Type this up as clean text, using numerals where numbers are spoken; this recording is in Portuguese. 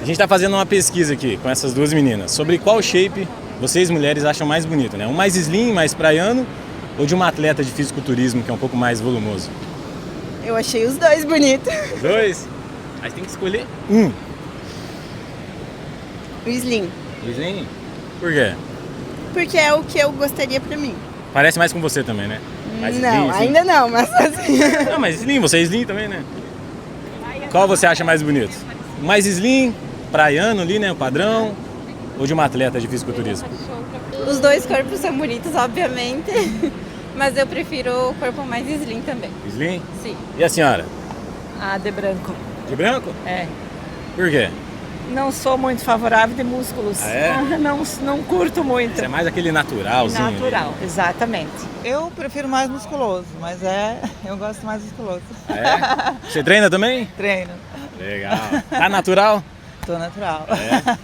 A gente está fazendo uma pesquisa aqui com essas duas meninas sobre qual shape vocês mulheres acham mais bonito, né? Um mais slim, mais praiano, ou de uma atleta de fisiculturismo que é um pouco mais volumoso? Eu achei os dois bonitos. Os dois? Aí tem que escolher um. O slim. O slim? Por quê? Porque é o que eu gostaria pra mim. Parece mais com você também, né? Mais Não, slim, assim. ainda não, mas assim. Não, mas slim, você é slim também, né? Qual você acha mais bonito? O mais slim, praiano ali, né? O padrão, ou de uma atleta de fisiculturismo? Os dois corpos são bonitos, obviamente, mas eu prefiro o corpo mais slim também. Slim? Sim. E a senhora? Ah, de branco. De branco? É. Por quê? Não sou muito favorável de músculos. Ah, é? Não curto muito. Você é mais aquele naturalzinho. ali. Natural, exatamente. Eu prefiro mais musculoso, mas eu gosto mais musculoso. Ah, é? Você treina também? Treino, Legal. Tá natural? tô natural. É.